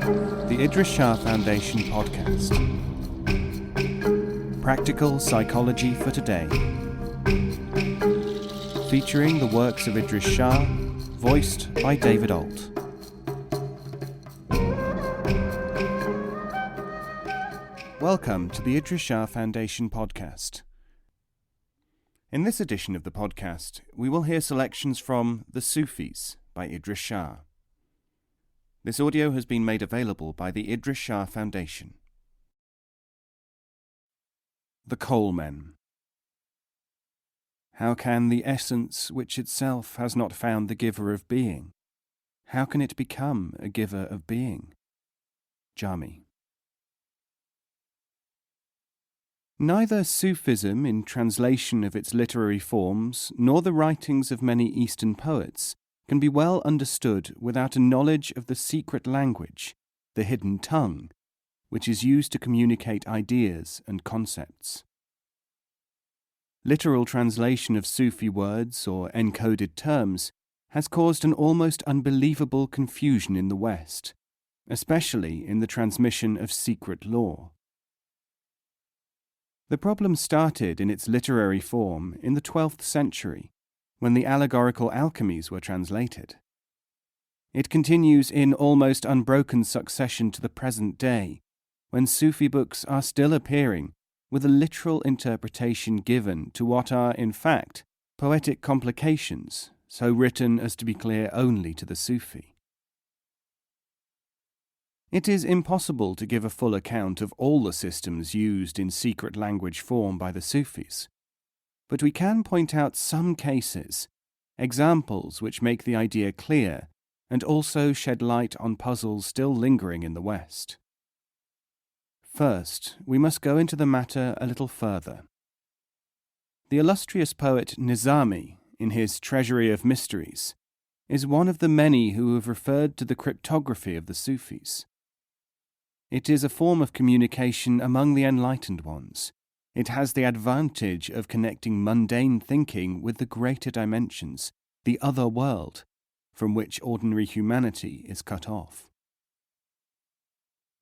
The Idries Shah Foundation podcast. Practical Psychology for Today. Featuring the works of Idries Shah, voiced by David Alt. Welcome to the Idries Shah Foundation podcast. In this edition of the podcast, we will hear selections from The Sufis by Idries Shah. This audio has been made available by the Idries Shah Foundation. The Coalmen. How can the essence which itself has not found the giver of being? How can it become a giver of being? Jami. Neither Sufism in translation of its literary forms, nor the writings of many Eastern poets can be well understood without a knowledge of the secret language, the hidden tongue, which is used to communicate ideas and concepts. Literal translation of Sufi words or encoded terms has caused an almost unbelievable confusion in the West, especially in the transmission of secret lore. The problem started in its literary form in the 12th century, when the allegorical alchemies were translated. It continues in almost unbroken succession to the present day, when Sufi books are still appearing with a literal interpretation given to what are, in fact, poetic complications, so written as to be clear only to the Sufi. It is impossible to give a full account of all the systems used in secret language form by the Sufis, but we can point out some cases, examples which make the idea clear and also shed light on puzzles still lingering in the West. First, we must go into the matter a little further. The illustrious poet Nizami, in his Treasury of Mysteries, is one of the many who have referred to the cryptography of the Sufis. It is a form of communication among the enlightened ones. It has the advantage of connecting mundane thinking with the greater dimensions, the other world, from which ordinary humanity is cut off.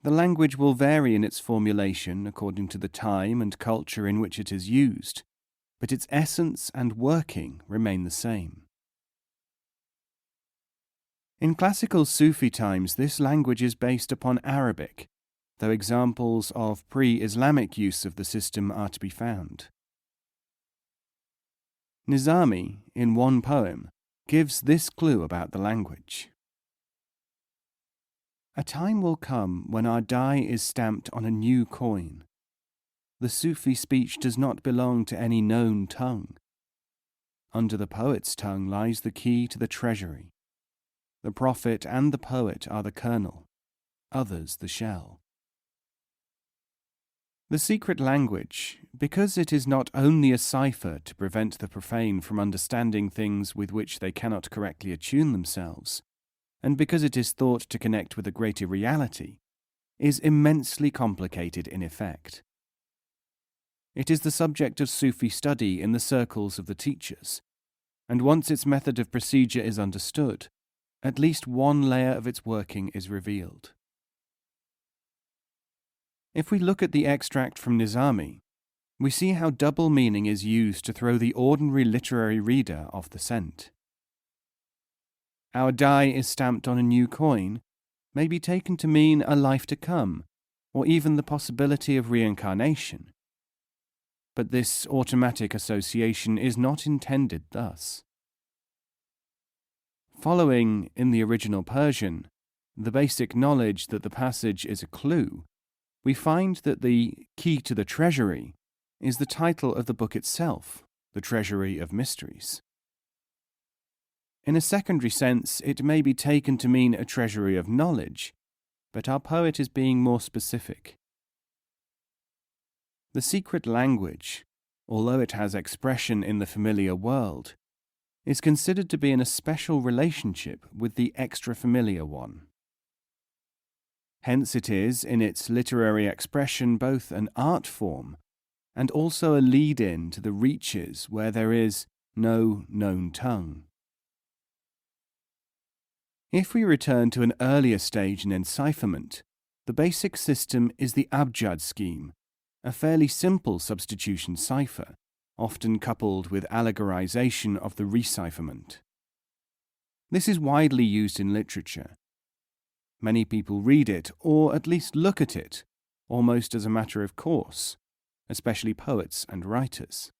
The language will vary in its formulation according to the time and culture in which it is used, but its essence and working remain the same. In classical Sufi times, this language is based upon Arabic, though examples of pre-Islamic use of the system are to be found. Nizami, in one poem, gives this clue about the language. A time will come when our die is stamped on a new coin. The Sufi speech does not belong to any known tongue. Under the poet's tongue lies the key to the treasury. The prophet and the poet are the kernel, others the shell. The secret language, because it is not only a cipher to prevent the profane from understanding things with which they cannot correctly attune themselves, and because it is thought to connect with a greater reality, is immensely complicated in effect. It is the subject of Sufi study in the circles of the teachers, and once its method of procedure is understood, at least one layer of its working is revealed. If we look at the extract from Nizami, we see how double meaning is used to throw the ordinary literary reader off the scent. Our die is stamped on a new coin may be taken to mean a life to come, or even the possibility of reincarnation. But this automatic association is not intended thus. Following, in the original Persian, the basic knowledge that the passage is a clue, we find that the key to the treasury is the title of the book itself, the Treasury of Mysteries. In a secondary sense, it may be taken to mean a treasury of knowledge, but our poet is being more specific. The secret language, although it has expression in the familiar world, is considered to be in a special relationship with the extra-familiar one. Hence it is, in its literary expression, both an art form and also a lead-in to the reaches where there is no known tongue. If we return to an earlier stage in encipherment, the basic system is the abjad scheme, a fairly simple substitution cipher, often coupled with allegorization of the recipherment. This is widely used in literature. Many people read it, or at least look at it, almost as a matter of course, especially poets and writers.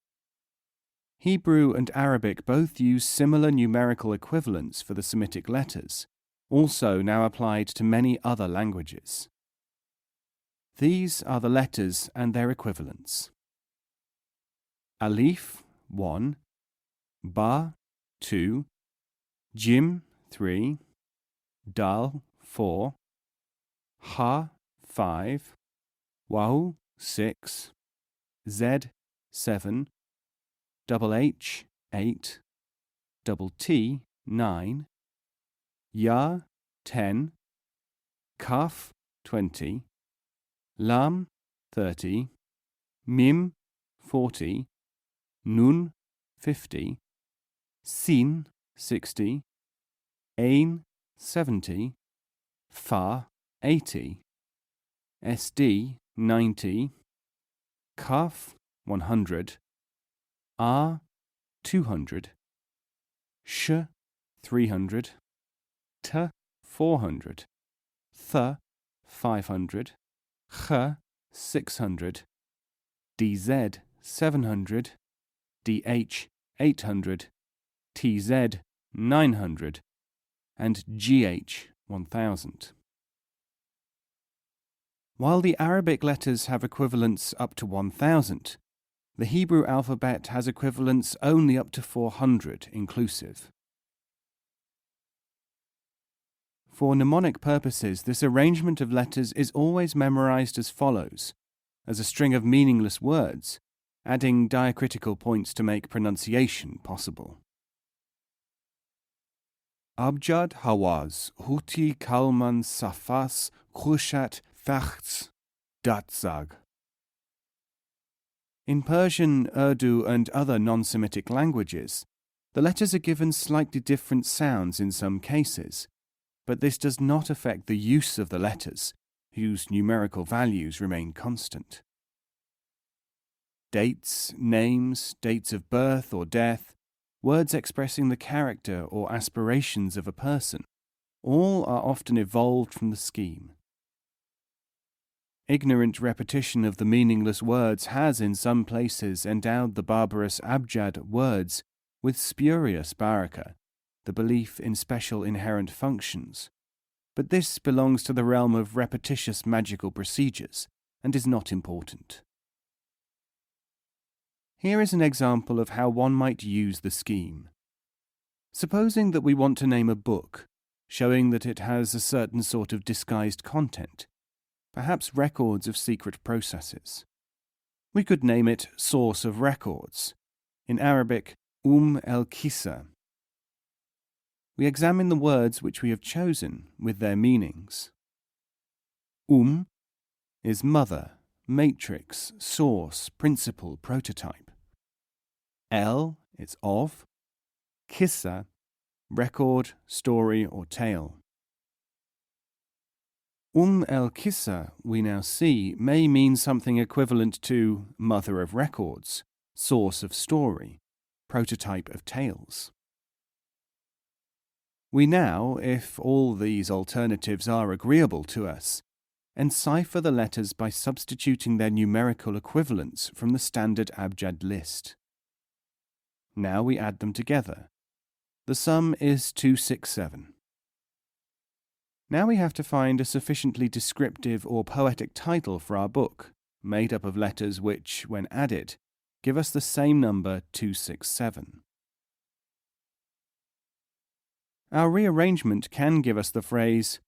Hebrew and Arabic both use similar numerical equivalents for the Semitic letters, also now applied to many other languages. These are the letters and their equivalents. Alif, 1, Ba, 2, Jim, 3, Dal, 4, Ha, 5, Waw, 6, Zed, 7, double H, 8, double T, 9, Ya, 10, Kaf, 20, Lam, 30, Mim, 40, Nun, 50, Sin, 60, Ain, 70, Fa, 80, SD, 90, Kaf, 100, A, 200, Sh, 300, T, 400, Th, 500, Ch, 600, DZ, 700, DH, 800, TZ, 900, and GH, 1000. While the Arabic letters have equivalents up to 1000, the Hebrew alphabet has equivalents only up to 400 inclusive. For mnemonic purposes, this arrangement of letters is always memorized as follows, as a string of meaningless words, adding diacritical points to make pronunciation possible. Abjad Hawaz, Huti Kalman Safas, Khushat Fachts, Datzag. In Persian, Urdu, and other non-Semitic languages, the letters are given slightly different sounds in some cases, but this does not affect the use of the letters, whose numerical values remain constant. Dates, names, dates of birth or death, words expressing the character or aspirations of a person, all are often evolved from the scheme. Ignorant repetition of the meaningless words has in some places endowed the barbarous abjad words with spurious baraka, the belief in special inherent functions, but this belongs to the realm of repetitious magical procedures and is not important. Here is an example of how one might use the scheme. Supposing that we want to name a book, showing that it has a certain sort of disguised content, perhaps records of secret processes. We could name it Source of Records, in Arabic, el-Kisa. We examine the words which we have chosen with their meanings. Is mother, matrix, source, principle, prototype. El is of, Kissa, record, story, or tale. El-Kissa, we now see, may mean something equivalent to mother of records, source of story, prototype of tales. We now, if all these alternatives are agreeable to us, encipher the letters by substituting their numerical equivalents from the standard abjad list. Now we add them together. The sum is 267. Now we have to find a sufficiently descriptive or poetic title for our book, made up of letters which, when added, give us the same number 267. Our rearrangement can give us the phrase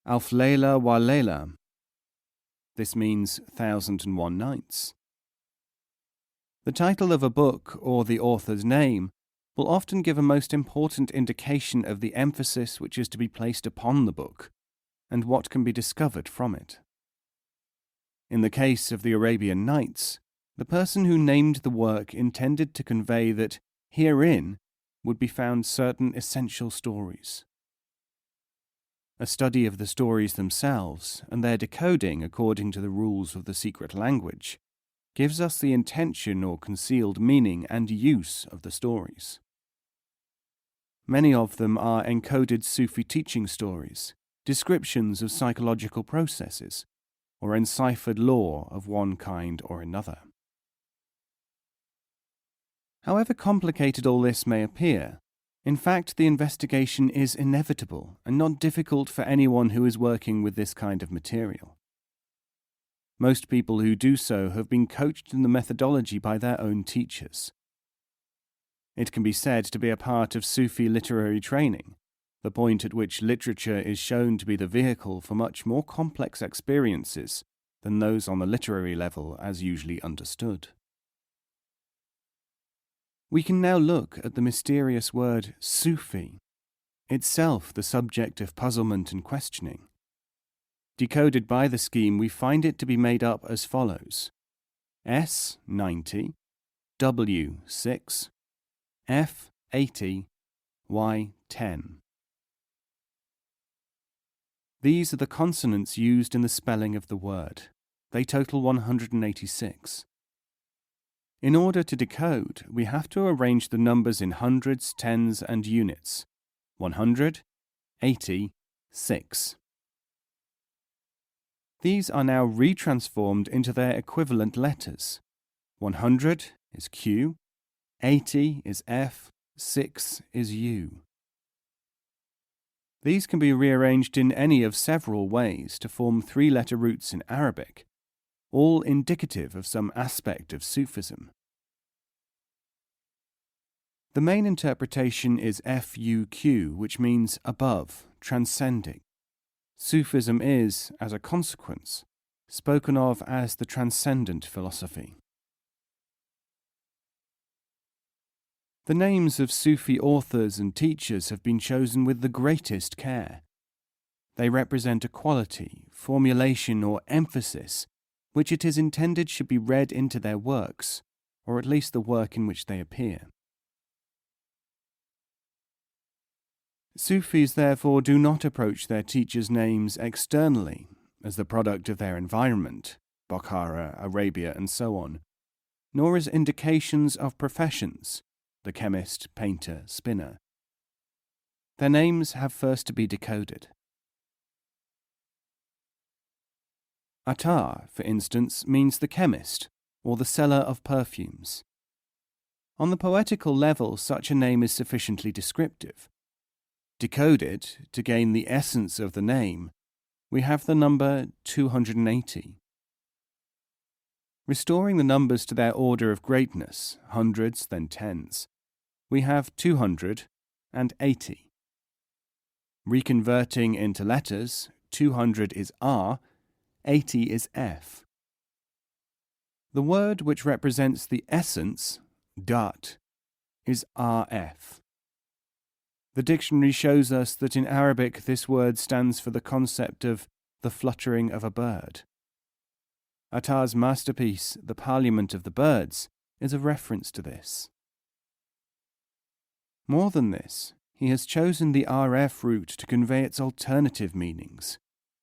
Auf Layla wa Layla. This means 1001 nights. The title of a book or the author's name will often give a most important indication of the emphasis which is to be placed upon the book, and what can be discovered from it. In the case of the Arabian Nights, the person who named the work intended to convey that herein would be found certain essential stories. A study of the stories themselves and their decoding according to the rules of the secret language gives us the intention or concealed meaning and use of the stories. Many of them are encoded Sufi teaching stories, descriptions of psychological processes, or enciphered lore of one kind or another. However complicated all this may appear, in fact the investigation is inevitable and not difficult for anyone who is working with this kind of material. Most people who do so have been coached in the methodology by their own teachers. It can be said to be a part of Sufi literary training, the point at which literature is shown to be the vehicle for much more complex experiences than those on the literary level as usually understood. We can now look at the mysterious word Sufi, itself the subject of puzzlement and questioning. Decoded by the scheme, we find it to be made up as follows: S90, W6, F80, Y10. These are the consonants used in the spelling of the word. They total 186. In order to decode, we have to arrange the numbers in hundreds, tens, and units. 100, 80, 6. These are now retransformed into their equivalent letters. 100 is Q, 80 is F, 6 is U. These can be rearranged in any of several ways to form three-letter roots in Arabic, all indicative of some aspect of Sufism. The main interpretation is FUQ, which means above, transcending. Sufism is, as a consequence, spoken of as the transcendent philosophy. The names of Sufi authors and teachers have been chosen with the greatest care. They represent a quality, formulation, or emphasis which it is intended should be read into their works, or at least the work in which they appear. Sufis therefore do not approach their teachers' names externally, as the product of their environment, Bokhara, Arabia, and so on, nor as indications of professions, the chemist, painter, spinner. Their names have first to be decoded. Attar, for instance, means the chemist, or the seller of perfumes. On the poetical level, such a name is sufficiently descriptive. Decoded, to gain the essence of the name, we have the number 280. Restoring the numbers to their order of greatness, hundreds, then tens, we have 200 and 80. Reconverting into letters, 200 is R, 80 is F. The word which represents the essence, dat, is RF. The dictionary shows us that in Arabic this word stands for the concept of the fluttering of a bird. Attar's masterpiece, The Parliament of the Birds, is a reference to this. More than this, he has chosen the RF root to convey its alternative meanings: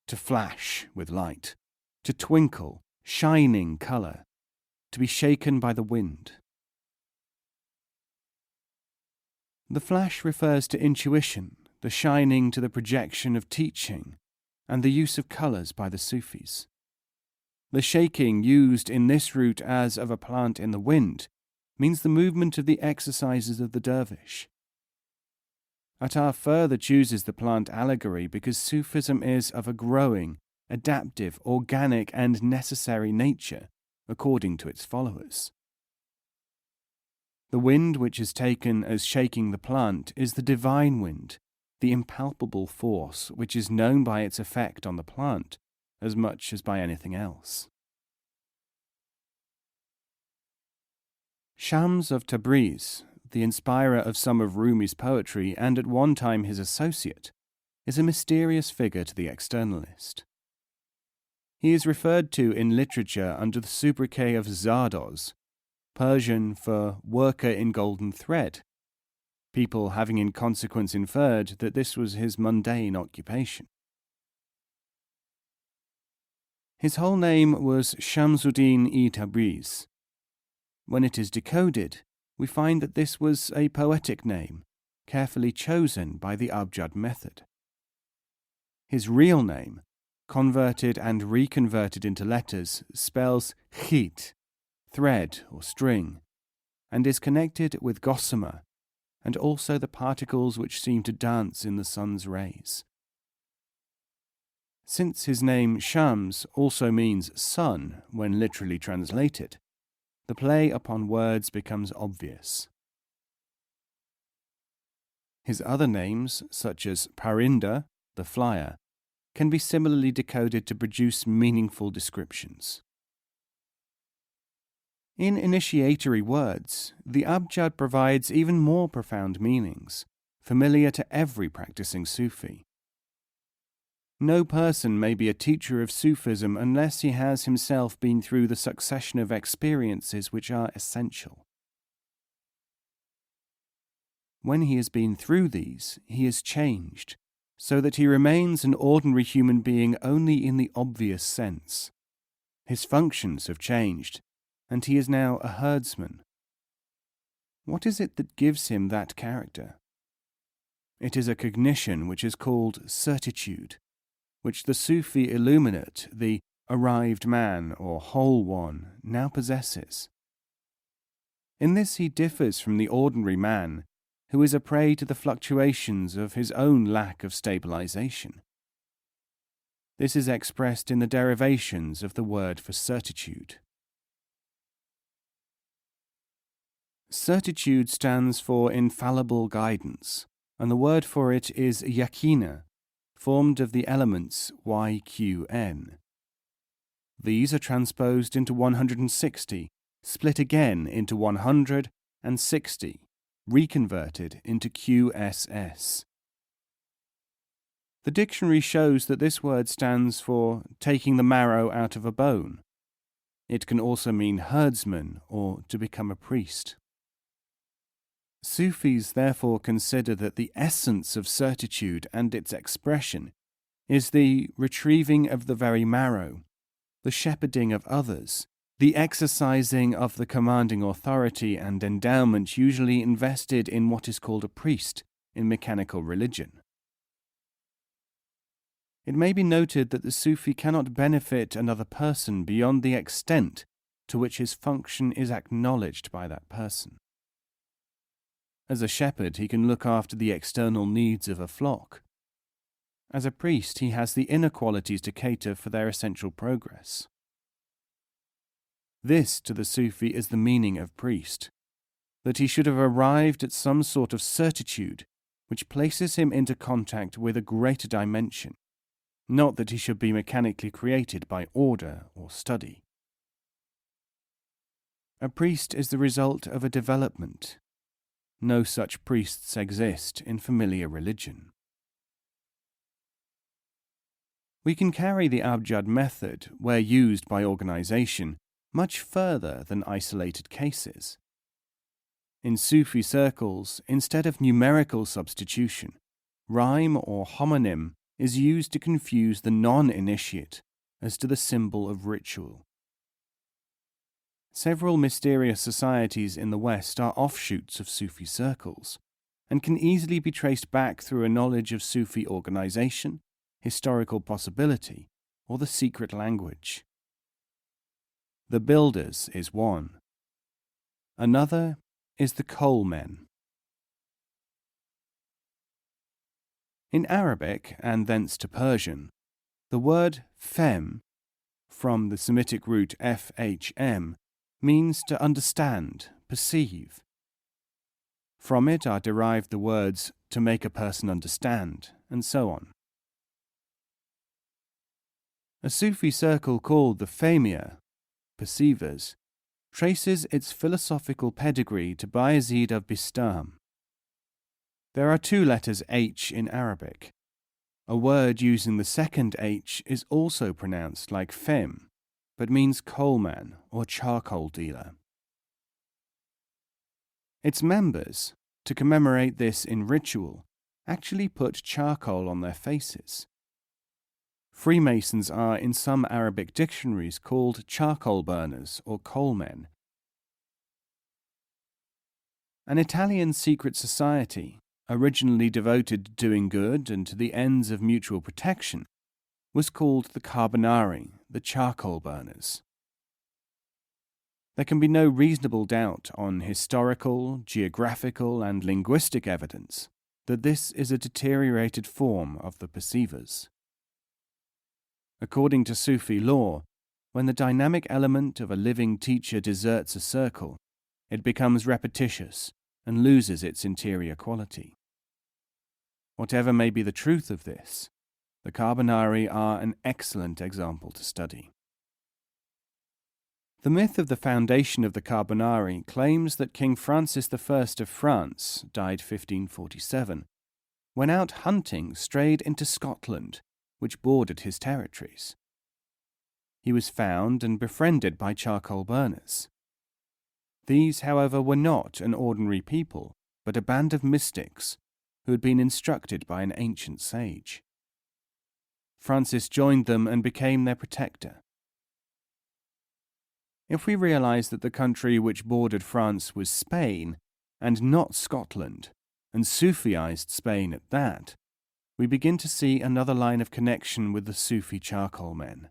to flash with light, to twinkle, shining colour, to be shaken by the wind. The flash refers to intuition, the shining to the projection of teaching, and the use of colours by the Sufis. The shaking used in this root as of a plant in the wind means the movement of the exercises of the dervish. Attar further chooses the plant allegory because Sufism is of a growing, adaptive, organic and necessary nature, according to its followers. The wind which is taken as shaking the plant is the divine wind, the impalpable force which is known by its effect on the plant as much as by anything else. Shams of Tabriz, the inspirer of some of Rumi's poetry and at one time his associate, is a mysterious figure to the externalist. He is referred to in literature under the sobriquet of Zardoz, Persian for worker in golden thread, people having in consequence inferred that this was his mundane occupation. His whole name was Shamsuddin-i Tabriz. When it is decoded, we find that this was a poetic name, carefully chosen by the abjad method. His real name, converted and reconverted into letters, spells khit, thread or string, and is connected with gossamer, and also the particles which seem to dance in the sun's rays. Since his name Shams also means sun when literally translated, the play upon words becomes obvious. His other names, such as Parinda, the flyer, can be similarly decoded to produce meaningful descriptions. In initiatory words, the abjad provides even more profound meanings, familiar to every practicing Sufi. No person may be a teacher of Sufism unless he has himself been through the succession of experiences which are essential. When he has been through these, he is changed, so that he remains an ordinary human being only in the obvious sense. His functions have changed, and he is now a herdsman. What is it that gives him that character? It is a cognition which is called certitude, which the Sufi illuminate, the arrived man or whole one, now possesses. In this he differs from the ordinary man, who is a prey to the fluctuations of his own lack of stabilization. This is expressed in the derivations of the word for certitude. Certitude stands for infallible guidance, and the word for it is yakina, formed of the elements YQN. These are transposed into 160, split again into 100 and 60, reconverted into QSS. The dictionary shows that this word stands for taking the marrow out of a bone. It can also mean herdsman or to become a priest. Sufis therefore consider that the essence of certitude and its expression is the retrieving of the very marrow, the shepherding of others, the exercising of the commanding authority and endowment usually invested in what is called a priest in mechanical religion. It may be noted that the Sufi cannot benefit another person beyond the extent to which his function is acknowledged by that person. As a shepherd, he can look after the external needs of a flock. As a priest, he has the inner qualities to cater for their essential progress. This, to the Sufi, is the meaning of priest, that he should have arrived at some sort of certitude which places him into contact with a greater dimension, not that he should be mechanically created by order or study. A priest is the result of a development. No such priests exist in familiar religion. We can carry the abjad method, where used by organization, much further than isolated cases. In Sufi circles, instead of numerical substitution, rhyme or homonym is used to confuse the non-initiate as to the symbol of ritual. Several mysterious societies in the West are offshoots of Sufi circles, and can easily be traced back through a knowledge of Sufi organization, historical possibility, or the secret language. The Builders is one. Another is the Coal Men. In Arabic, and thence to Persian, the word fem, from the Semitic root fhm, means to understand, perceive. From it are derived the words to make a person understand, and so on. A Sufi circle called the Femia, perceivers, traces its philosophical pedigree to Bayezid of Bistam. There are two letters H in Arabic. A word using the second H is also pronounced like fem, but means coalman or charcoal dealer. Its members, to commemorate this in ritual, actually put charcoal on their faces. Freemasons are in some Arabic dictionaries called charcoal burners or coal men. An Italian secret society, originally devoted to doing good and to the ends of mutual protection, was called the Carbonari, the charcoal burners. There can be no reasonable doubt on historical, geographical, and linguistic evidence that this is a deteriorated form of the perceivers. According to Sufi law, when the dynamic element of a living teacher deserts a circle, it becomes repetitious and loses its interior quality. Whatever may be the truth of this, the Carbonari are an excellent example to study. The myth of the foundation of the Carbonari claims that King Francis I of France, died 1547, when out hunting strayed into Scotland, which bordered his territories. He was found and befriended by charcoal burners. These, however, were not an ordinary people, but a band of mystics who had been instructed by an ancient sage. Francis joined them and became their protector. If we realize that the country which bordered France was Spain, and not Scotland, and Sufiized Spain at that, we begin to see another line of connection with the Sufi charcoal men.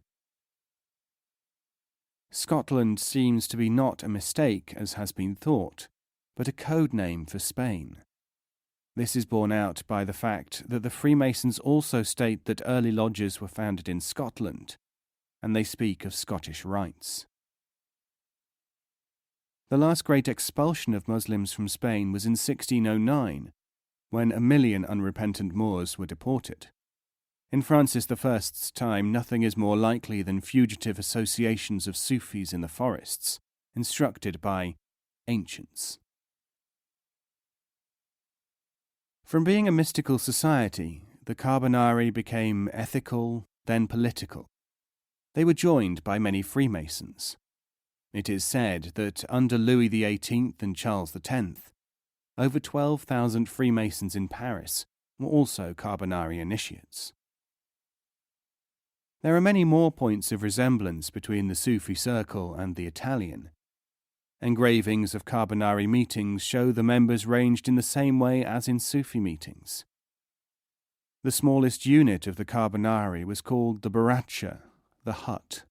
Scotland seems to be not a mistake, as has been thought, but a code name for Spain. This is borne out by the fact that the Freemasons also state that early lodges were founded in Scotland, and they speak of Scottish rites. The last great expulsion of Muslims from Spain was in 1609, when 1 million unrepentant Moors were deported. In Francis I's time, nothing is more likely than fugitive associations of Sufis in the forests, instructed by ancients. From being a mystical society, the Carbonari became ethical, then political. They were joined by many Freemasons. It is said that under Louis XVIII and Charles X, over 12,000 Freemasons in Paris were also Carbonari initiates. There are many more points of resemblance between the Sufi circle and the Italian. Engravings of Carbonari meetings show the members ranged in the same way as in Sufi meetings. The smallest unit of the Carbonari was called the Baracha, the hut.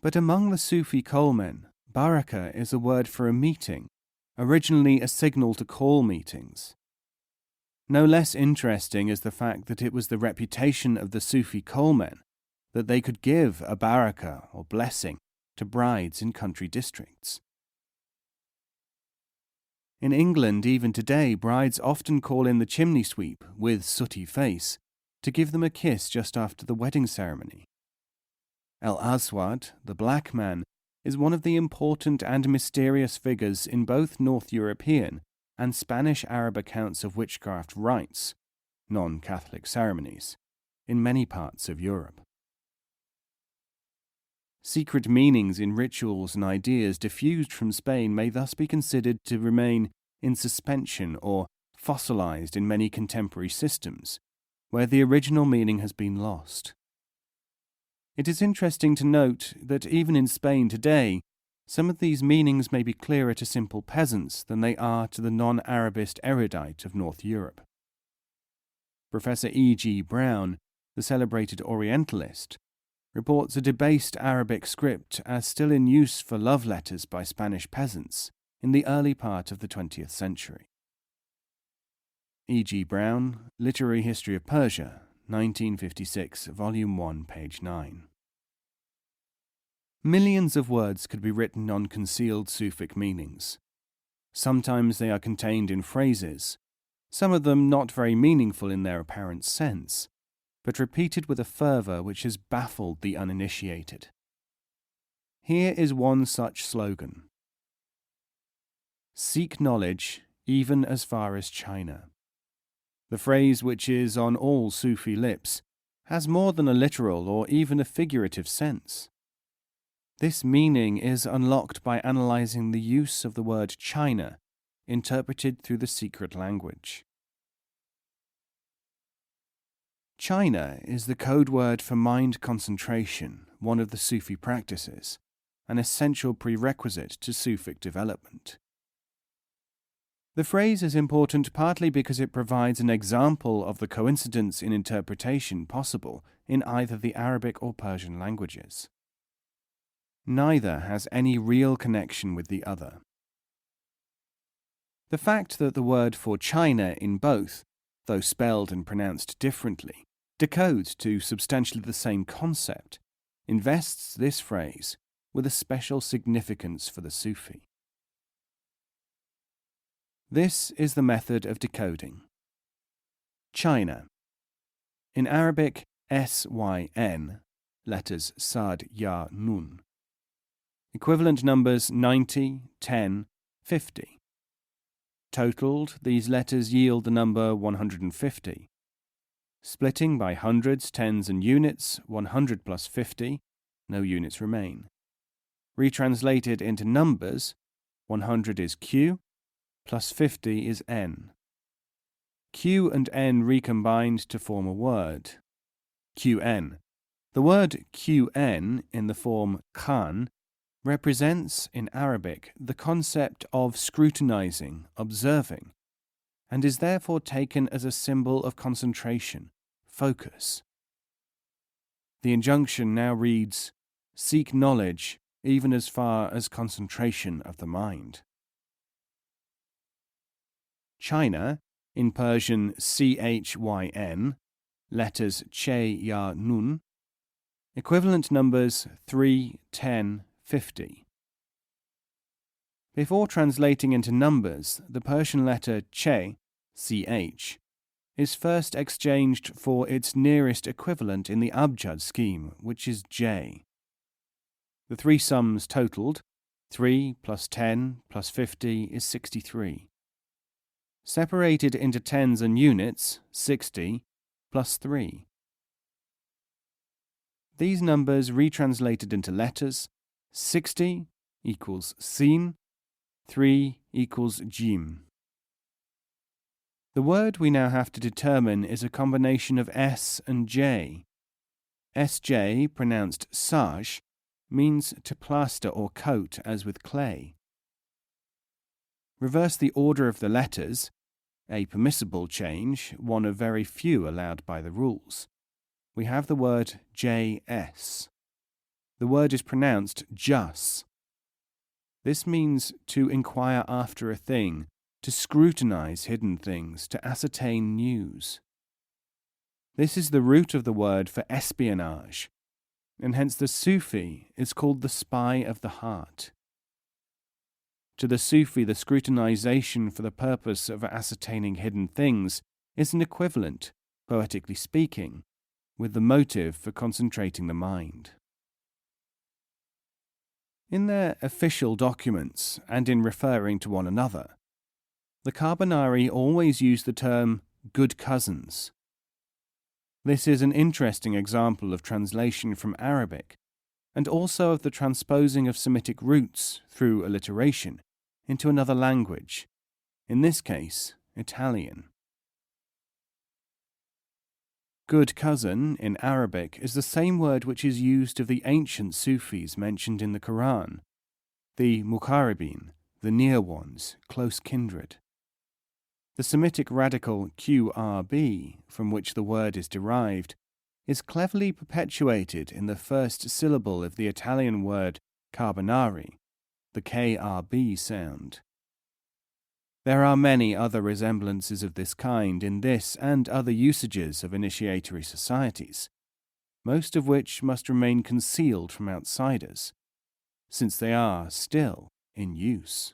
But among the Sufi coalmen, baraka is a word for a meeting, originally a signal to call meetings. No less interesting is the fact that it was the reputation of the Sufi coalmen that they could give a baraka or blessing to brides in country districts. In England, even today, brides often call in the chimney sweep with sooty face to give them a kiss just after the wedding ceremony. El Aswad, the black man, is one of the important and mysterious figures in both North European and Spanish Arab accounts of witchcraft rites, non-Catholic ceremonies, in many parts of Europe. Secret meanings in rituals and ideas diffused from Spain may thus be considered to remain in suspension or fossilized in many contemporary systems, where the original meaning has been lost. It is interesting to note that even in Spain today, some of these meanings may be clearer to simple peasants than they are to the non-Arabist erudite of North Europe. Professor E.G. Brown, the celebrated Orientalist, reports a debased Arabic script as still in use for love letters by Spanish peasants in the early part of the 20th century. E.G. Brown, Literary History of Persia, 1956, Volume 1, page 9. Millions of words could be written on concealed Sufic meanings. Sometimes they are contained in phrases, some of them not very meaningful in their apparent sense, but repeated with a fervour which has baffled the uninitiated. Here is one such slogan: "Seek knowledge even as far as China." The phrase, which is on all Sufi lips, has more than a literal or even a figurative sense. This meaning is unlocked by analysing the use of the word China, interpreted through the secret language. China is the code word for mind concentration, one of the Sufi practices, an essential prerequisite to Sufic development. The phrase is important partly because it provides an example of the coincidence in interpretation possible in either the Arabic or Persian languages. Neither has any real connection with the other. The fact that the word for China in both, though spelled and pronounced differently, decodes to substantially the same concept, invests this phrase with a special significance for the Sufi. This is the method of decoding. China. In Arabic, SYN, letters Sad, Ya, Nun. Equivalent numbers 90, 10, 50. Totaled, these letters yield the number 150. Splitting by hundreds, tens, and units, 100 plus 50, no units remain. Retranslated into numbers, 100 is Q, plus 50 is N. Q and N recombined to form a word, QN. The word QN in the form Khan represents, in Arabic, the concept of scrutinizing, observing, and is therefore taken as a symbol of concentration, focus. The injunction now reads, "Seek knowledge even as far as concentration of the mind." China, in Persian CHYN, letters Che, Ya, Nun, equivalent numbers 3, 10, 50. Before translating into numbers, the Persian letter Che, CH, is first exchanged for its nearest equivalent in the abjad scheme, which is J. The three sums totaled, 3 plus 10 plus 50 is 63. Separated into tens and units, 60 plus 3. These numbers retranslated into letters, 60 equals Sin, 3 equals Jim. The word we now have to determine is a combination of S and J. SJ, pronounced Saj, means to plaster or coat as with clay. Reverse the order of the letters, a permissible change, one of very few allowed by the rules. We have the word JS. The word is pronounced Jus. This means to inquire after a thing, to scrutinize hidden things, to ascertain news. This is the root of the word for espionage, and hence the Sufi is called the spy of the heart. To the Sufi, the scrutinization for the purpose of ascertaining hidden things is an equivalent, poetically speaking, with the motive for concentrating the mind. In their official documents, and in referring to one another, the Carbonari always use the term good cousins. This is an interesting example of translation from Arabic, and also of the transposing of Semitic roots through alliteration into another language, in this case, Italian. Good cousin in Arabic is the same word which is used of the ancient Sufis mentioned in the Quran, the Muqarribin, the near ones, close kindred. The Semitic radical QRB, from which the word is derived, is cleverly perpetuated in the first syllable of the Italian word carbonari, the KRB sound. There are many other resemblances of this kind in this and other usages of initiatory societies, most of which must remain concealed from outsiders, since they are still in use.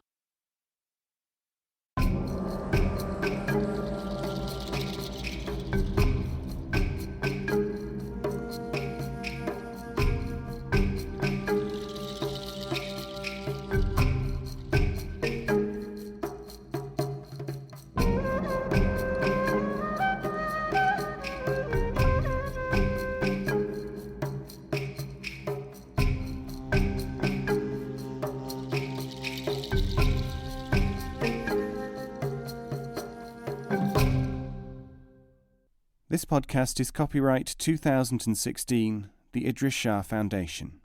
This podcast is copyright 2016, the Idries Shah Foundation.